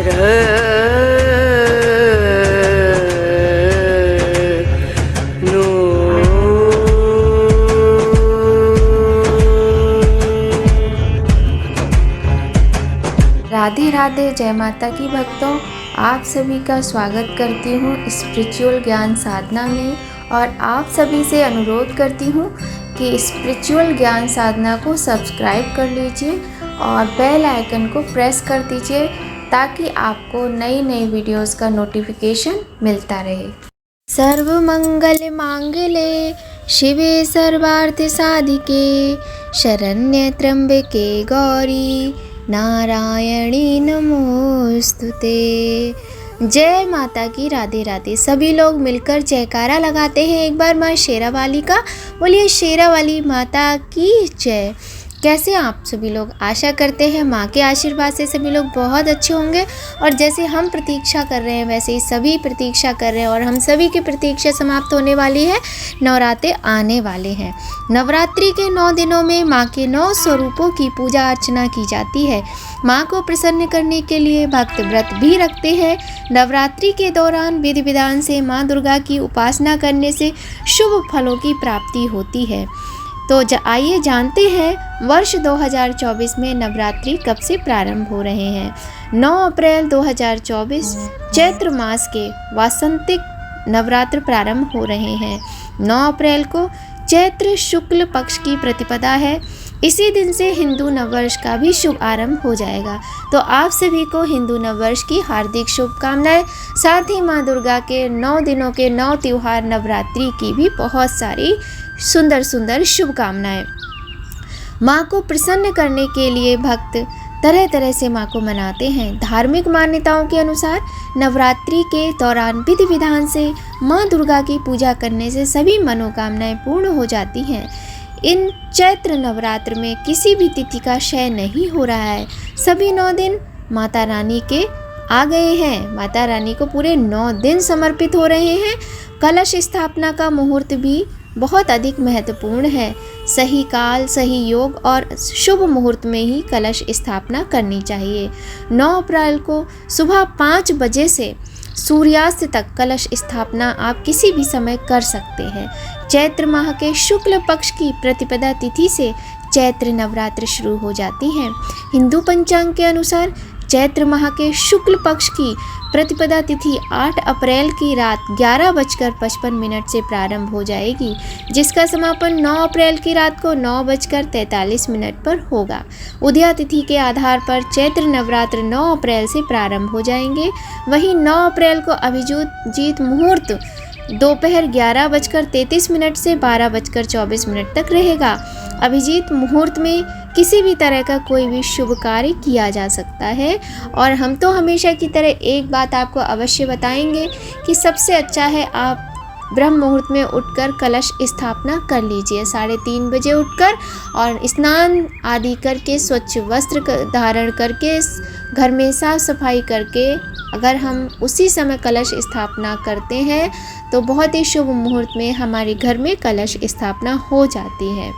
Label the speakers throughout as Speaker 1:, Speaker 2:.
Speaker 1: No.
Speaker 2: Radhe Radhe, जय माता की भक्तों। आप सभी का स्वागत करती हूँ स्पिरिचुअल ज्ञान साधना में, और आप सभी से अनुरोध करती हूँ कि स्पिरिचुअल ज्ञान साधना को सब्सक्राइब कर लीजिए और बेल आइकन को प्रेस कर दीजिए ताकि आपको नई नई वीडियोस का नोटिफिकेशन मिलता रहे। सर्व मंगल मांगले शिवे सर्वार्थ साधिके शरण्य त्र्यंबके गौरी नारायणी नमोस्तुते। जय माता की, राधे राधे। सभी लोग मिलकर जयकारा लगाते हैं एक बार माँ शेरावाली का। बोलिए शेरावाली माता की जय। कैसे आप सभी लोग? आशा करते हैं माँ के आशीर्वाद से सभी लोग बहुत अच्छे होंगे, और जैसे हम प्रतीक्षा कर रहे हैं वैसे ही सभी प्रतीक्षा कर रहे हैं, और हम सभी की प्रतीक्षा समाप्त होने वाली है। नवरात्रे आने वाले हैं। नवरात्रि के 9 दिनों में माँ के 9 स्वरूपों की पूजा अर्चना की जाती है। माँ को प्रसन्न करने के लिए भक्त व्रत भी रखते हैं। नवरात्रि के दौरान विधि विधान से माँ दुर्गा की उपासना करने से शुभ फलों की प्राप्ति होती है। तो आइए जानते हैं वर्ष 2024 में नवरात्रि कब से प्रारंभ हो रहे हैं। 9 अप्रैल 2024 चैत्र मास के वासंतिक नवरात्र प्रारंभ हो रहे हैं। 9 अप्रैल को चैत्र शुक्ल पक्ष की प्रतिपदा है। इसी दिन से हिंदू नववर्ष का भी शुभ आरंभ हो जाएगा। तो आप सभी को हिंदू नववर्ष की हार्दिक शुभकामनाएं। साथ ही माँ दुर्गा के 9 दिनों के 9 त्योहार नवरात्रि की भी बहुत सारी सुंदर सुंदर शुभकामनाएं। माँ को प्रसन्न करने के लिए भक्त तरह तरह से माँ को मनाते हैं। धार्मिक मान्यताओं के अनुसार नवरात्रि के दौरान विधि विधान से माँ दुर्गा की पूजा करने से सभी मनोकामनाएं पूर्ण हो जाती हैं। इन चैत्र नवरात्र में किसी भी तिथि का क्षय नहीं हो रहा है। सभी 9 दिन माता रानी के आ गए हैं। माता रानी को पूरे 9 दिन समर्पित हो रहे हैं। कलश स्थापना का मुहूर्त भी बहुत अधिक महत्वपूर्ण है। सही काल, सही योग और शुभ मुहूर्त में ही कलश स्थापना करनी चाहिए। 9 अप्रैल को सुबह 5 बजे से सूर्यास्त तक कलश स्थापना आप किसी भी समय कर सकते हैं। चैत्र माह के शुक्ल पक्ष की प्रतिपदा तिथि से चैत्र नवरात्र शुरू हो जाती हैं। हिंदू पंचांग के अनुसार चैत्र माह के शुक्ल पक्ष की प्रतिपदा तिथि 8 अप्रैल की रात 11:55 से प्रारंभ हो जाएगी, जिसका समापन 9 अप्रैल की रात को 9:43 पर होगा। उदया तिथि के आधार पर चैत्र नवरात्र 9 अप्रैल से प्रारंभ हो जाएंगे। वहीं 9 अप्रैल को अभिजीत मुहूर्त दोपहर 11:33 से 12:24 तक रहेगा। अभिजीत मुहूर्त में किसी भी तरह का कोई भी शुभ कार्य किया जा सकता है। और हम तो हमेशा की तरह एक बात आपको अवश्य बताएंगे कि सबसे अच्छा है आप ब्रह्म मुहूर्त में उठकर कलश स्थापना कर लीजिए। 3:30 बजे उठकर और स्नान आदि करके, स्वच्छ वस्त्र धारण करके, घर में साफ सफाई करके अगर हम उसी समय कलश स्थापना करते हैं तो बहुत ही शुभ मुहूर्त में हमारे घर में कलश स्थापना हो जाती है।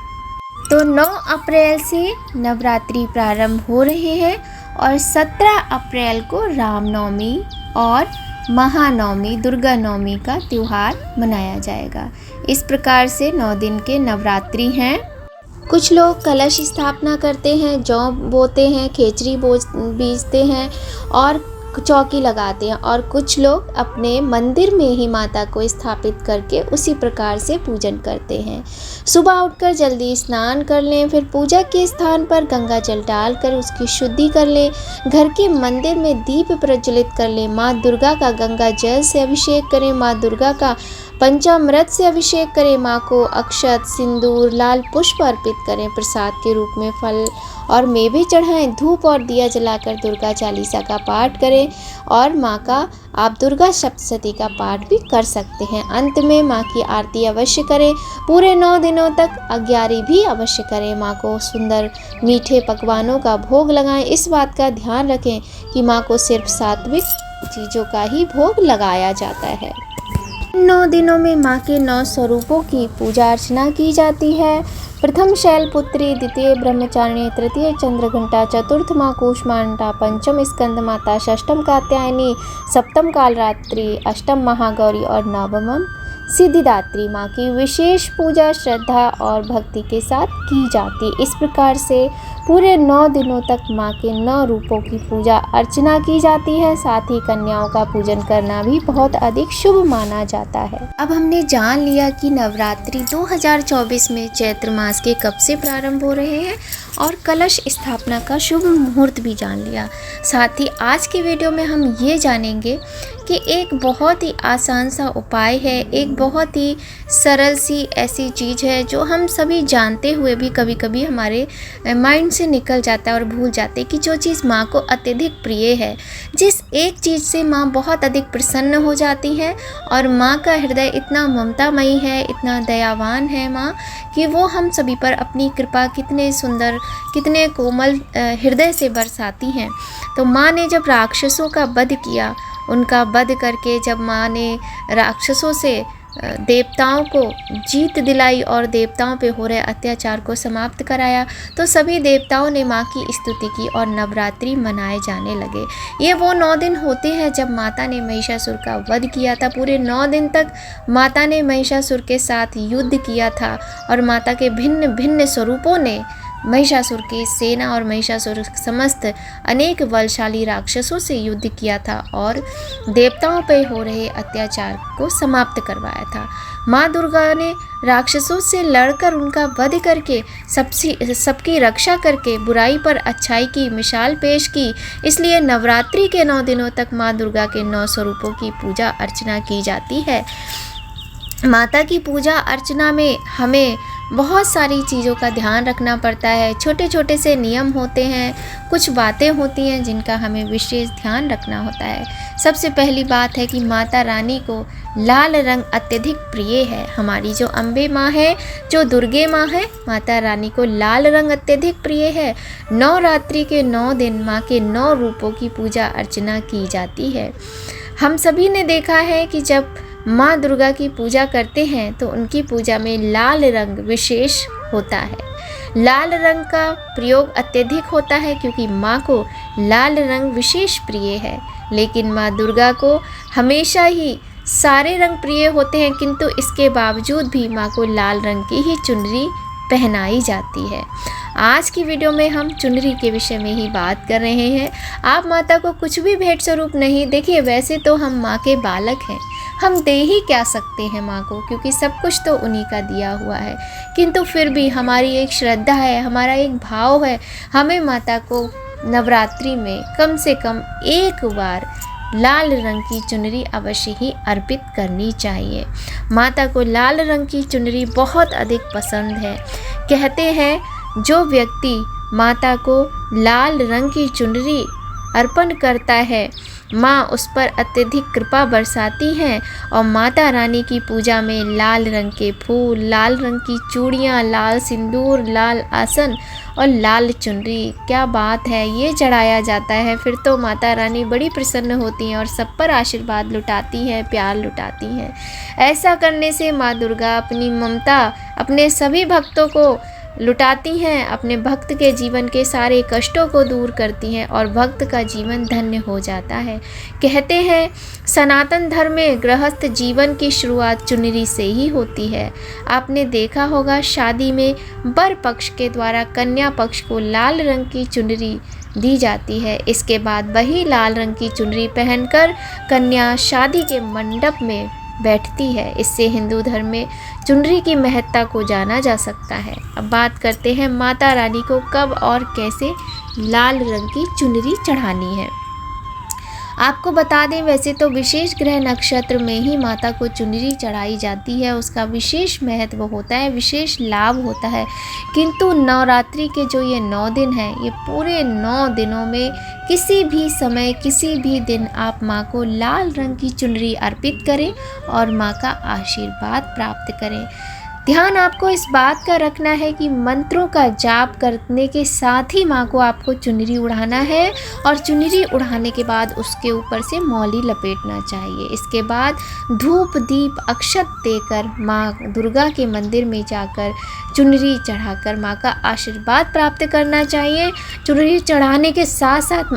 Speaker 2: तो 9 अप्रैल से नवरात्रि प्रारंभ हो रहे हैं और 17 अप्रैल को रामनवमी और महानवमी, दुर्गा नवमी का त्यौहार मनाया जाएगा। इस प्रकार से 9 दिन के नवरात्रि हैं। कुछ लोग कलश स्थापना करते हैं, जौ बोते हैं, खेचरी बीजते हैं और चौकी लगाते हैं, और कुछ लोग अपने मंदिर में ही माता को स्थापित करके उसी प्रकार से पूजन करते हैं। सुबह उठकर जल्दी स्नान कर लें, फिर पूजा के स्थान पर गंगा जल डालकर उसकी शुद्धि कर लें। घर के मंदिर में दीप प्रज्वलित कर लें। माँ दुर्गा का गंगा जल से अभिषेक करें। माँ दुर्गा का पंचामृत से अभिषेक करें। माँ को अक्षत, सिंदूर, लाल पुष्प अर्पित करें। प्रसाद के रूप में फल और मेवे चढ़ाएं। धूप और दिया जलाकर दुर्गा चालीसा का पाठ करें और माँ का आप दुर्गा सप्तशती का पाठ भी कर सकते हैं। अंत में माँ की आरती अवश्य करें। पूरे 9 दिनों तक अग्यारी भी अवश्य करें। माँ को सुंदर मीठे पकवानों का भोग लगाएं। इस बात का ध्यान रखें कि माँ को सिर्फ सात्विक चीज़ों का ही भोग लगाया जाता है। 9 दिनों में माँ के 9 स्वरूपों की पूजा अर्चना की जाती है। प्रथम शैलपुत्री, द्वितीय ब्रह्मचारिणी, तृतीय चंद्रघंटा, चतुर्थ माँ कूष्मांडा, पंचम स्कंद माता, षष्ठम कात्यायनी, सप्तम कालरात्रि, अष्टम महागौरी और नवमम सिद्धिदात्री माँ की विशेष पूजा श्रद्धा और भक्ति के साथ की जाती। इस प्रकार से पूरे 9 दिनों तक माँ के 9 रूपों की पूजा अर्चना की जाती है। साथ ही कन्याओं का पूजन करना भी बहुत अधिक शुभ माना जाता है। अब हमने जान लिया कि नवरात्रि 2024 में चैत्र मास के कब से प्रारंभ हो रहे हैं और कलश स्थापना का शुभ मुहूर्त भी जान लिया। साथ ही आज के वीडियो में हम ये जानेंगे कि एक बहुत ही आसान सा उपाय है, एक बहुत ही सरल सी ऐसी चीज़ है जो हम सभी जानते हुए भी कभी कभी हमारे माइंड से निकल जाता है और भूल जाते हैं कि जो चीज़ माँ को अत्यधिक प्रिय है, जिस एक चीज़ से माँ बहुत अधिक प्रसन्न हो जाती है। और माँ का हृदय इतना ममतामयी है, इतना दयावान है माँ कि वो हम सभी पर अपनी कृपा कितने सुंदर, कितने कोमल हृदय से बरसाती हैं। तो माँ ने जब राक्षसों का वध किया, उनका वध करके जब माँ ने राक्षसों से देवताओं को जीत दिलाई और देवताओं पे हो रहे अत्याचार को समाप्त कराया, तो सभी देवताओं ने माँ की स्तुति की और नवरात्रि मनाए जाने लगे। ये वो 9 दिन होते हैं जब माता ने महिषासुर का वध किया था। पूरे 9 दिन तक माता ने महिषासुर के साथ युद्ध किया था और माता के भिन्न भिन्न स्वरूपों ने महिषासुर की सेना और महिषासुर समस्त अनेक बलशाली राक्षसों से युद्ध किया था और देवताओं पर हो रहे अत्याचार को समाप्त करवाया था। माँ दुर्गा ने राक्षसों से लड़कर उनका वध करके सबकी रक्षा करके बुराई पर अच्छाई की मिसाल पेश की। इसलिए नवरात्रि के 9 दिनों तक माँ दुर्गा के 9 स्वरूपों की पूजा अर्चना की जाती है। माता की पूजा अर्चना में हमें बहुत सारी चीज़ों का ध्यान रखना पड़ता है। छोटे छोटे से नियम होते हैं, कुछ बातें होती हैं जिनका हमें विशेष ध्यान रखना होता है। सबसे पहली बात है कि माता रानी को लाल रंग अत्यधिक प्रिय है। हमारी जो अम्बे माँ है, जो दुर्गे माँ है, माता रानी को लाल रंग अत्यधिक प्रिय है। नवरात्रि के 9 दिन माँ के 9 रूपों की पूजा अर्चना की जाती है। हम सभी ने देखा है कि जब माँ दुर्गा की पूजा करते हैं तो उनकी पूजा में लाल रंग विशेष होता है। लाल रंग का प्रयोग अत्यधिक होता है क्योंकि माँ को लाल रंग विशेष प्रिय है। लेकिन माँ दुर्गा को हमेशा ही सारे रंग प्रिय होते हैं, किंतु इसके बावजूद भी माँ को लाल रंग की ही चुनरी पहनाई जाती है। आज की वीडियो में हम चुनरी के विषय में ही बात कर रहे हैं। आप माता को कुछ भी भेंट स्वरूप नहीं, देखिए वैसे तो हम माँ के बालक हैं, हम दे ही क्या सकते हैं माँ को, क्योंकि सब कुछ तो उन्हीं का दिया हुआ है। किंतु फिर भी हमारी एक श्रद्धा है, हमारा एक भाव है, हमें माता को नवरात्रि में कम से कम एक बार लाल रंग की चुनरी अवश्य ही अर्पित करनी चाहिए। माता को लाल रंग की चुनरी बहुत अधिक पसंद है। कहते हैं जो व्यक्ति माता को लाल रंग की चुनरी अर्पण करता है, माँ उस पर अत्यधिक कृपा बरसाती हैं और माता रानी की पूजा में लाल रंग के फूल, लाल रंग की चूड़ियाँ, लाल सिंदूर, लाल आसन और लाल चुनरी, क्या बात है, ये चढ़ाया जाता है। फिर तो माता रानी बड़ी प्रसन्न होती हैं और सब पर आशीर्वाद लुटाती हैं, प्यार लुटाती हैं। ऐसा करने से माँ दुर्गा अपनी ममता अपने सभी भक्तों को लुटाती हैं, अपने भक्त के जीवन के सारे कष्टों को दूर करती हैं और भक्त का जीवन धन्य हो जाता है। कहते हैं सनातन धर्म में गृहस्थ जीवन की शुरुआत चुनरी से ही होती है। आपने देखा होगा शादी में वर पक्ष के द्वारा कन्या पक्ष को लाल रंग की चुनरी दी जाती है। इसके बाद वही लाल रंग की चुनरी पहनकर कन्या शादी के मंडप में बैठती है। इससे हिंदू धर्म में चुनरी की महत्ता को जाना जा सकता है। अब बात करते हैं माता रानी को कब और कैसे लाल रंग की चुनरी चढ़ानी है। आपको बता दें वैसे तो विशेष ग्रह नक्षत्र में ही माता को चुनरी चढ़ाई जाती है, उसका विशेष महत्व होता है, विशेष लाभ होता है। किंतु नवरात्रि के जो ये 9 दिन हैं, ये पूरे 9 दिनों में किसी भी समय किसी भी दिन आप माँ को लाल रंग की चुनरी अर्पित करें और माँ का आशीर्वाद प्राप्त करें। ध्यान आपको इस बात का रखना है कि मंत्रों का जाप करने के साथ ही माँ को आपको चुनरी उड़ाना है और चुनरी उड़ाने के बाद उसके ऊपर से मौली लपेटना चाहिए। इसके बाद धूप दीप अक्षत देकर माँ दुर्गा के मंदिर में जाकर चुनरी चढ़ाकर माँ का आशीर्वाद प्राप्त करना चाहिए। चुनरी चढ़ाने के साथ साथ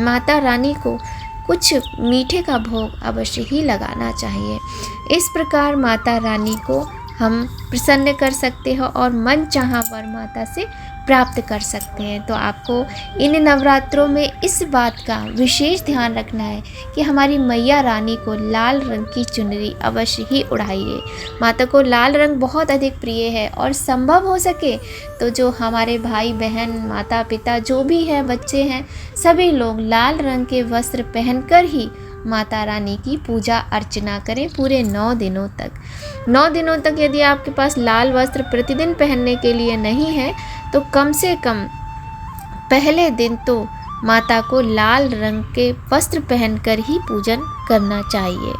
Speaker 2: माता रानी को कुछ मीठे का भोग अवश्य ही लगाना चाहिए। इस प्रकार माता रानी को हम प्रसन्न कर सकते हैं और मन चाहा वर माता से प्राप्त कर सकते हैं। तो आपको इन नवरात्रों में इस बात का विशेष ध्यान रखना है कि हमारी मैया रानी को लाल रंग की चुनरी अवश्य ही उड़ाइए। माता को लाल रंग बहुत अधिक प्रिय है और संभव हो सके तो जो हमारे भाई बहन माता पिता जो भी है बच्चे हैं सभी लोग लाल रंग के वस्त्र पहनकर ही माता रानी की पूजा अर्चना करें पूरे 9 दिनों तक। 9 दिनों तक यदि आपके पास लाल वस्त्र प्रतिदिन पहनने के लिए नहीं है तो कम से कम पहले दिन तो माता को लाल रंग के वस्त्र पहनकर ही पूजन करना चाहिए।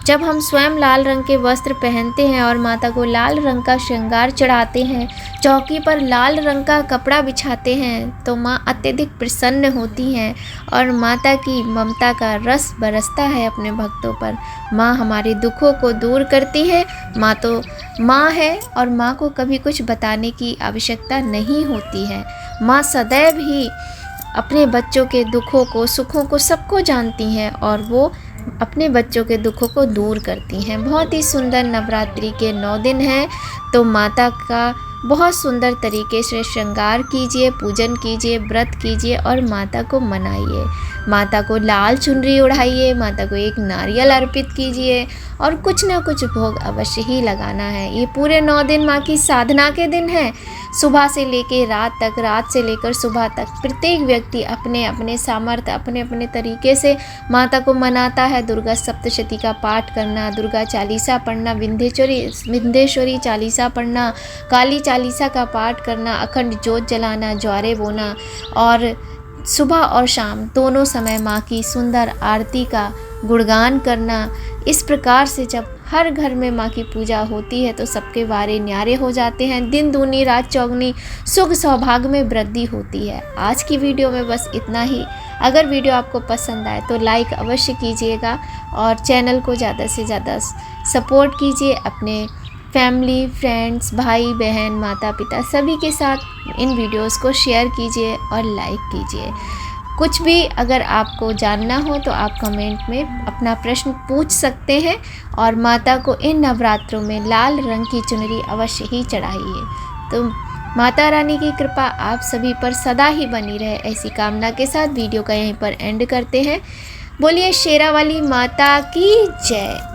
Speaker 2: जब हम स्वयं लाल रंग के वस्त्र पहनते हैं और माता को लाल रंग का श्रृंगार चढ़ाते हैं, चौकी पर लाल रंग का कपड़ा बिछाते हैं तो माँ अत्यधिक प्रसन्न होती हैं और माता की ममता का रस बरसता है अपने भक्तों पर। माँ हमारे दुखों को दूर करती है। माँ तो माँ है और माँ को कभी कुछ बताने की आवश्यकता नहीं होती है। माँ सदैव ही अपने बच्चों के दुखों को सुखों को सबको जानती हैं और वो अपने बच्चों के दुखों को दूर करती हैं। बहुत ही सुंदर नवरात्रि के 9 दिन हैं तो माता का बहुत सुंदर तरीके से श्रृंगार कीजिए, पूजन कीजिए, व्रत कीजिए और माता को मनाइए। माता को लाल चुनरी उड़ाइए, माता को एक नारियल अर्पित कीजिए और कुछ ना कुछ भोग अवश्य ही लगाना है। ये पूरे 9 दिन माँ की साधना के दिन हैं। सुबह से लेकर रात तक, रात से लेकर सुबह तक प्रत्येक व्यक्ति अपने अपने सामर्थ्य अपने अपने तरीके से माता को मनाता है। दुर्गा सप्तशती का पाठ करना, दुर्गा चालीसा पढ़ना, विंध्येश्वरी चालीसा पढ़ना, काली चालीसा का पाठ करना, अखंड ज्योत जलाना, ज्वारे बोना और सुबह और शाम दोनों समय माँ की सुंदर आरती का गुणगान करना। इस प्रकार से जब हर घर में माँ की पूजा होती है तो सबके वारे न्यारे हो जाते हैं। दिन दूनी रात चौगनी सुख सौभाग्य में वृद्धि होती है। आज की वीडियो में बस इतना ही। अगर वीडियो आपको पसंद आए तो लाइक अवश्य कीजिएगा और चैनल को ज़्यादा से ज़्यादा सपोर्ट कीजिए। अपने फैमिली, फ्रेंड्स, भाई बहन, माता पिता सभी के साथ इन वीडियोस को शेयर कीजिए और लाइक कीजिए। कुछ भी अगर आपको जानना हो तो आप कमेंट में अपना प्रश्न पूछ सकते हैं और माता को इन नवरात्रों में लाल रंग की चुनरी अवश्य ही चढ़ाइए। तो माता रानी की कृपा आप सभी पर सदा ही बनी रहे, ऐसी कामना के साथ वीडियो का यहीं पर एंड करते हैं। बोलिए शेरा वाली माता की जय।